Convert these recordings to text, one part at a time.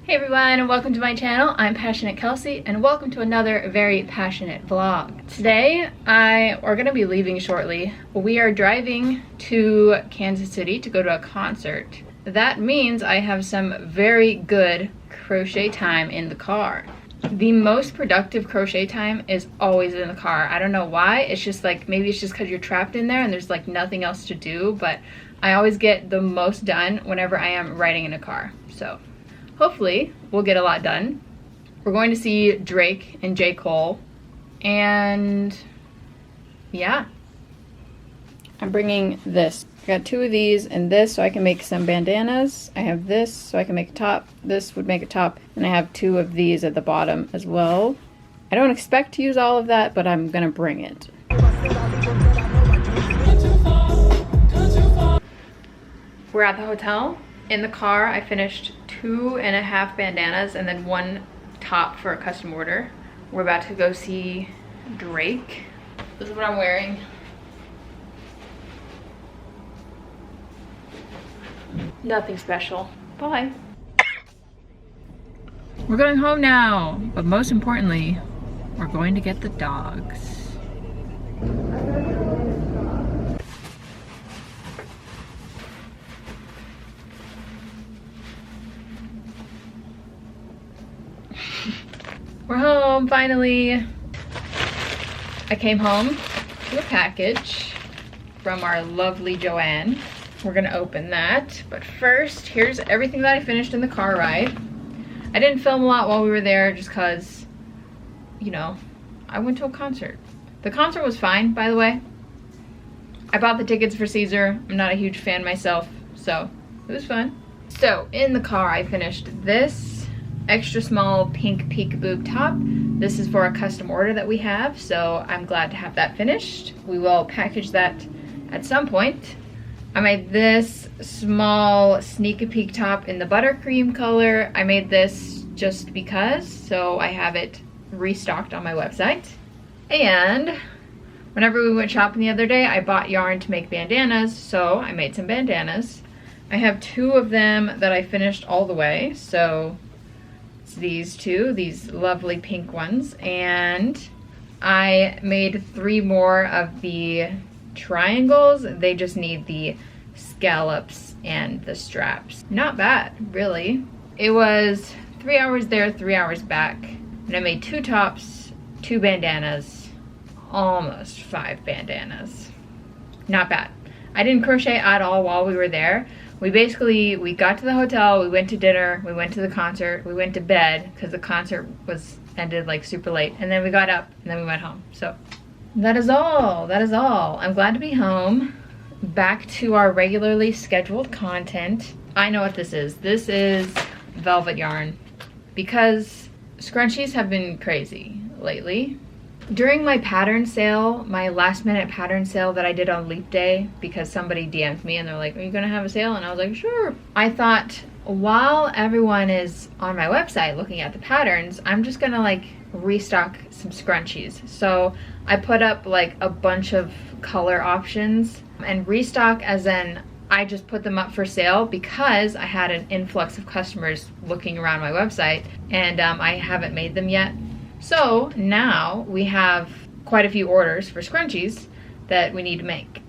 Hey everyone, and welcome to my channel. I'm Passionate Kelsie, and welcome to another very passionate vlog. Today, we're gonna be leaving shortly. We are driving to Kansas City to go to a concert. That means I have some very good crochet time in the car. The most productive crochet time is always in the car. I don't know why. It's just like, maybe it's just because you're trapped in there and there's like nothing else to do, but I always get the most done whenever I am riding in a car. So hopefully we'll get a lot done. We're going to see Drake and J. Cole, and yeah. I'm bringing this. I got 2 of these and this so I can make some bandanas. I have this so I can make a top. This would make a top. And I have 2 of these at the bottom as well. I don't expect to use all of that, but I'm gonna bring it. We're at the hotel. In the car, I finished 2.5 bandanas and then 1 top for a custom order. We're about to go see Drake. This is what I'm wearing. Nothing special. Bye. We're going home now, but most importantly, we're going to get the dogs. We're home, finally. I came home to a package from our lovely Joanne. We're gonna open that, but first, here's everything that I finished in the car ride. I didn't film a lot while we were there just cause, you know, I went to a concert. The concert was fine, by the way. I bought the tickets for Caesar. I'm not a huge fan myself, so it was fun. So, in the car, I finished this extra small pink peekaboo top. This is for a custom order that we have, so I'm glad to have that finished. We will package that at some point. I made this small sneak a peek top in the buttercream color. I made this just because, so I have it restocked on my website. And whenever we went shopping the other day, I bought yarn to make bandanas, so I made some bandanas. I have 2 of them that I finished all the way, so these 2, these lovely pink ones, and I made 3 more of the triangles. They just need the scallops and the straps. Not bad, really. It was 3 hours there, 3 hours back, and I made 2 tops, 2 bandanas, almost 5 bandanas. Not bad. I didn't crochet at all while we were there. We got to the hotel, we went to dinner, we went to the concert, we went to bed because the concert ended like super late, and then we got up and then we went home. So that is all. I'm glad to be home, back to our regularly scheduled content. I know what this is. This is velvet yarn because scrunchies have been crazy lately. During my pattern sale, my last minute pattern sale that I did on Leap Day, because somebody DM'd me and they're like, are you gonna have a sale? And I was like, sure. I thought, while everyone is on my website looking at the patterns, I'm just gonna like restock some scrunchies. So I put up like a bunch of color options, and restock as in I just put them up for sale because I had an influx of customers looking around my website, and I haven't made them yet. So now we have quite a few orders for scrunchies that we need to make,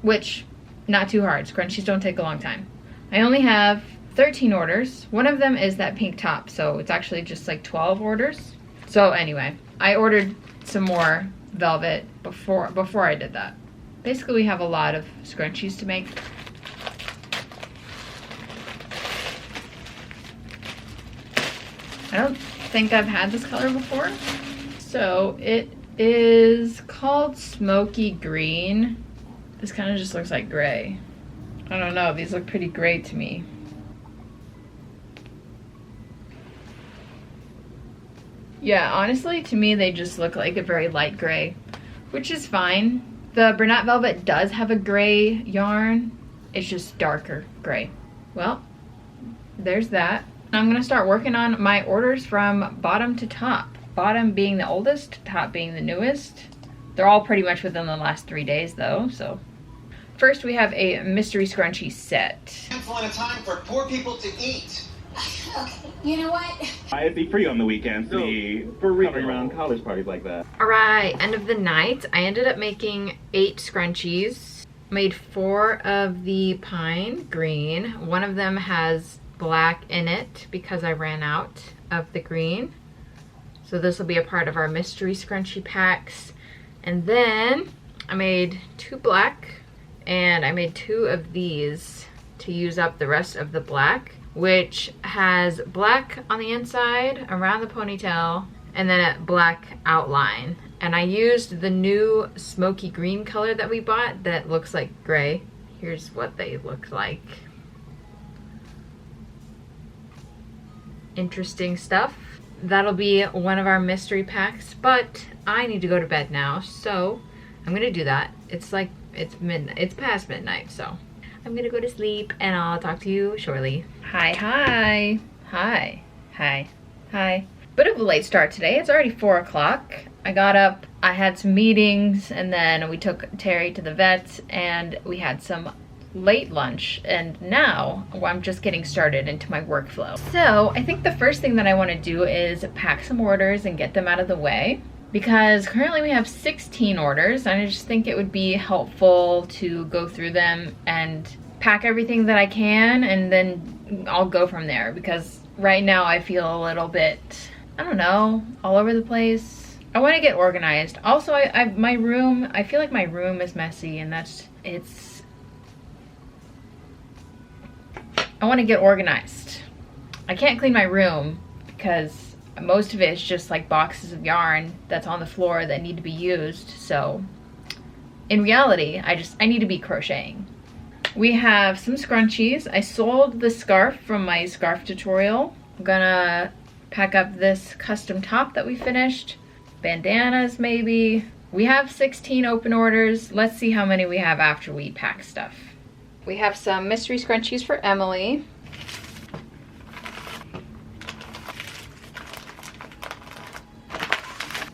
which, not too hard. Scrunchies don't take a long time. I only have 13 orders. One of them is that pink top, so it's actually just like 12 orders. So anyway, I ordered some more velvet before I did that. Basically, we have a lot of scrunchies to make. I don't think I've had this color before. So it is called Smoky Green. This kind of just looks like gray. I don't know, these look pretty gray to me. Yeah, honestly, to me they just look like a very light gray, which is fine. The Bernat Velvet does have a gray yarn. It's just darker gray. Well, there's that. I'm gonna start working on my orders from bottom to top. Bottom being the oldest, top being the newest. They're all pretty much within the last 3 days though, so. First we have a mystery scrunchie set. Handful at a time for poor people to eat. Okay, you know what? I'd be free on the weekends to be coming around college parties like that. All right, end of the night. I ended up making 8 scrunchies. Made 4 of the pine green. One of them has black in it because I ran out of the green. So this will be a part of our mystery scrunchie packs. And then I made 2 black, and I made 2 of these to use up the rest of the black, which has black on the inside around the ponytail and then a black outline. And I used the new smoky green color that we bought that looks like gray. Here's what they look like. Interesting stuff. That'll be one of our mystery packs, but I need to go to bed now, so I'm gonna do that. It's like, it's midnight, it's past midnight, so I'm gonna go to sleep and I'll talk to you shortly. Hi. Bit of a late start today. It's already 4 o'clock. I got up, I had some meetings, and then we took Terry to the vet, and we had some late lunch, and now I'm just getting started into my workflow. So I think the first thing that I want to do is pack some orders and get them out of the way, because currently we have 16 orders, and I just think it would be helpful to go through them and pack everything that I can, and then I'll go from there, because right now I feel a little bit, I don't know, all over the place. I want to get organized. Also, my room, I feel like my room is messy, and I want to get organized. I can't clean my room because most of it is just like boxes of yarn that's on the floor that need to be used. So in reality, I need to be crocheting. We have some scrunchies. I sold the scarf from my scarf tutorial. I'm gonna pack up this custom top that we finished. Bandanas maybe. We have 16 open orders. Let's see how many we have after we pack stuff. We have some mystery scrunchies for Emily.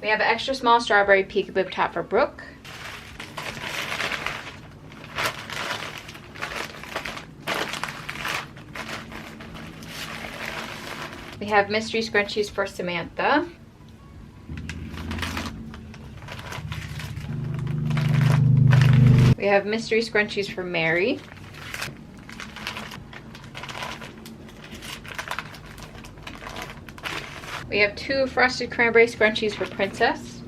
We have an extra small strawberry peekaboo top for Brooke. We have mystery scrunchies for Samantha. We have mystery scrunchies for Mary. We have 2 frosted cranberry scrunchies for Princess.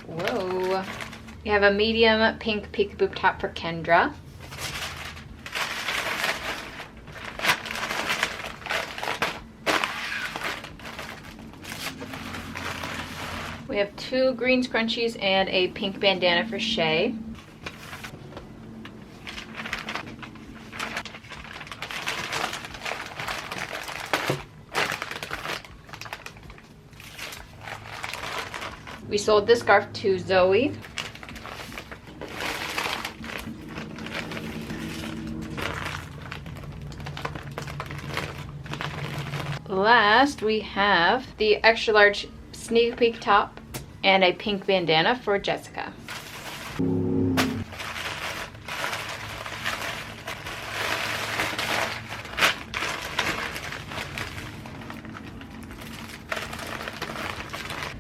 Whoa. We have a medium pink peekaboo top for Kendra. We have 2 green scrunchies and a pink bandana for Shay. We sold this scarf to Zoe. Last, we have the extra large sneak peek top and a pink bandana for Jessica.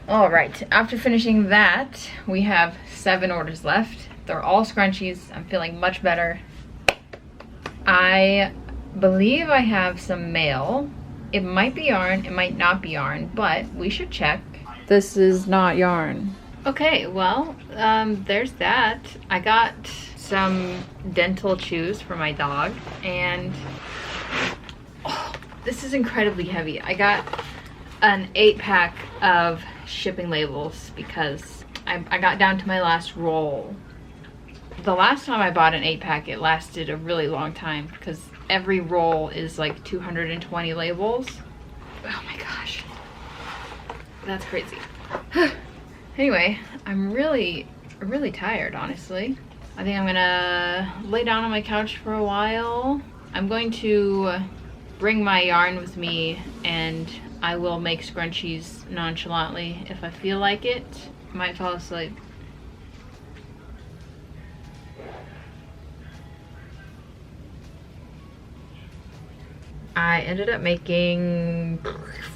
All right, after finishing that, we have 7 orders left. They're all scrunchies. I'm feeling much better. I believe I have some mail. It might be yarn, it might not be yarn, but we should check. This is not yarn. Okay, well, there's that. I got some dental chews for my dog, and oh, this is incredibly heavy. I got an 8-pack of shipping labels because I got down to my last roll. The last time I bought an 8-pack, it lasted a really long time because every roll is like 220 labels. Oh my gosh, that's crazy. Anyway, I'm really tired, honestly. I think I'm gonna lay down on my couch for a while. I'm going to bring my yarn with me, and I will make scrunchies nonchalantly if I feel like it. Might fall asleep. I ended up making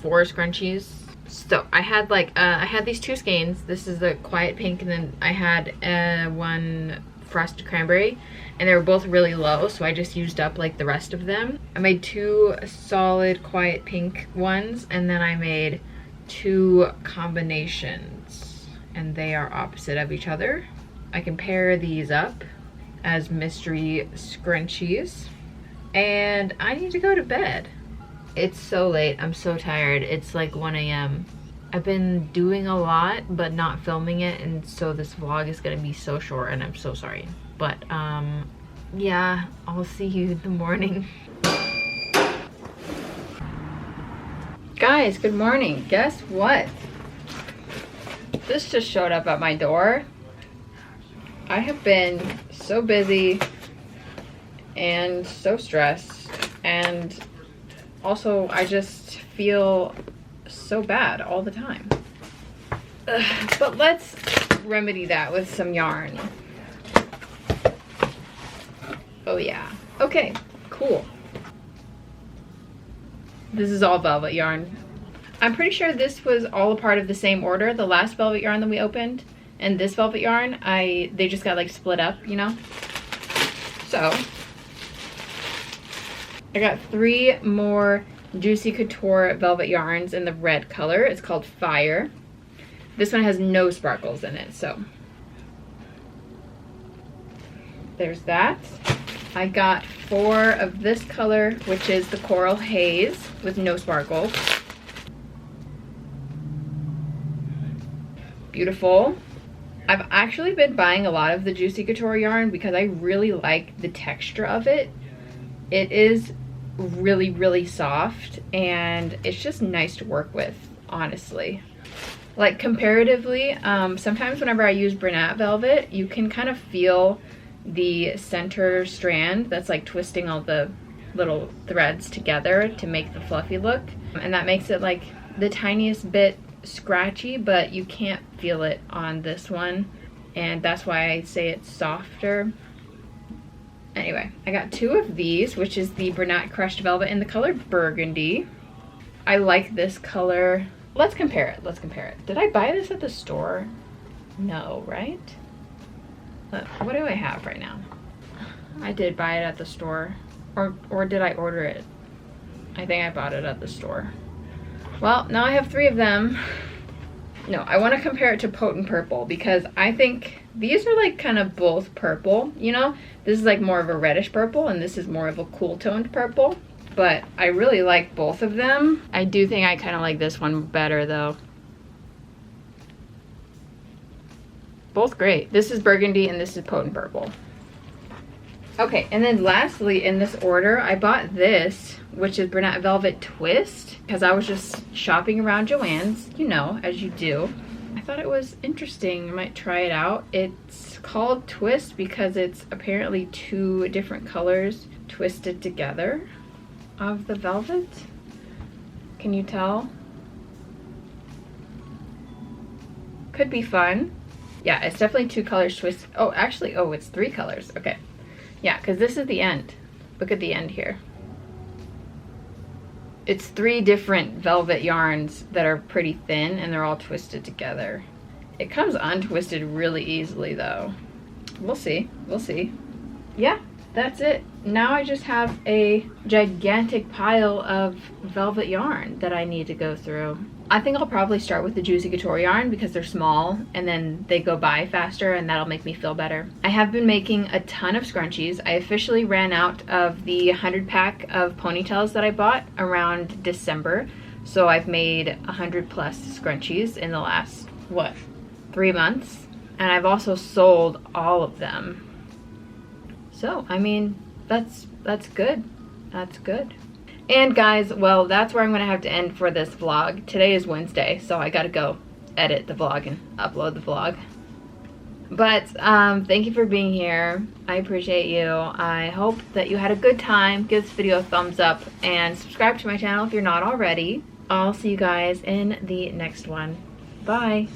4 scrunchies. So I had like, I had these 2 skeins. This is the quiet pink, and then I had one frosted cranberry, and they were both really low, so I just used up like the rest of them. I made 2 solid quiet pink ones, and then I made 2 combinations, and they are opposite of each other. I can pair these up as mystery scrunchies, and I need to go to bed. It's so late, I'm so tired. It's like 1 a.m. I've been doing a lot but not filming it, and so this vlog is gonna be so short, and I'm so sorry. But yeah, I'll see you in the morning. Guys, good morning. Guess what? This just showed up at my door. I have been so busy and so stressed, and also I just feel so bad all the time. But let's remedy that with some yarn. Oh yeah. Okay, cool. This is all velvet yarn. I'm pretty sure this was all a part of the same order. The last velvet yarn that we opened and this velvet yarn, they just got like split up, you know? So I got 3 more Juicy Couture velvet yarns in the red color. It's called Fire. This one has no sparkles in it, so there's that. I got 4 of this color, which is the Coral Haze with no sparkles. Beautiful. I've actually been buying a lot of the Juicy Couture yarn because I really like the texture of it. It is really, really soft, and it's just nice to work with, honestly. Like comparatively, sometimes whenever I use brunette velvet, you can kind of feel the center strand that's like twisting all the little threads together to make the fluffy look, and that makes it like the tiniest bit scratchy, but you can't feel it on this one, and that's why I say it's softer. Anyway, I got 2 of these, which is the Brunette Crushed Velvet in the color Burgundy. I like this color. Let's compare it. Let's compare it. Did I buy this at the store? No, right? What do I have right now? I did buy it at the store. Or did I order it? I think I bought it at the store. Well, now I have 3 of them. No, I want to compare it to Potent Purple because I think these are like kind of both purple, you know? This is like more of a reddish purple, and this is more of a cool toned purple. But I really like both of them. I do think I kind of like this one better though. Both great. This is Burgundy and this is Potent Purple. Okay, and then lastly in this order, I bought this, which is Brunette Velvet Twist, because I was just shopping around Joann's, you know, as you do. I thought it was interesting. I might try it out. It's called Twist because it's apparently 2 different colors twisted together of the velvet. Can you tell? Could be fun. Yeah, it's definitely 2 colors twisted. Oh, actually, oh, it's 3 colors. Okay. Yeah, because this is the end. Look at the end here. It's 3 different velvet yarns that are pretty thin, and they're all twisted together. It comes untwisted really easily though. We'll see, we'll see. Yeah, that's it. Now I just have a gigantic pile of velvet yarn that I need to go through. I think I'll probably start with the Juicy Couture yarn because they're small and then they go by faster, and that'll make me feel better. I have been making a ton of scrunchies. I officially ran out of the 100 pack of ponytails that I bought around December. So I've made 100 plus scrunchies in the last, what, 3 months? And I've also sold all of them. So, I mean, that's good. That's good. And guys, well, that's where I'm gonna have to end for this vlog. Today is Wednesday, so I gotta go edit the vlog and upload the vlog. But thank you for being here. I appreciate you. I hope that you had a good time. Give this video a thumbs up and subscribe to my channel if you're not already. I'll see you guys in the next one. Bye.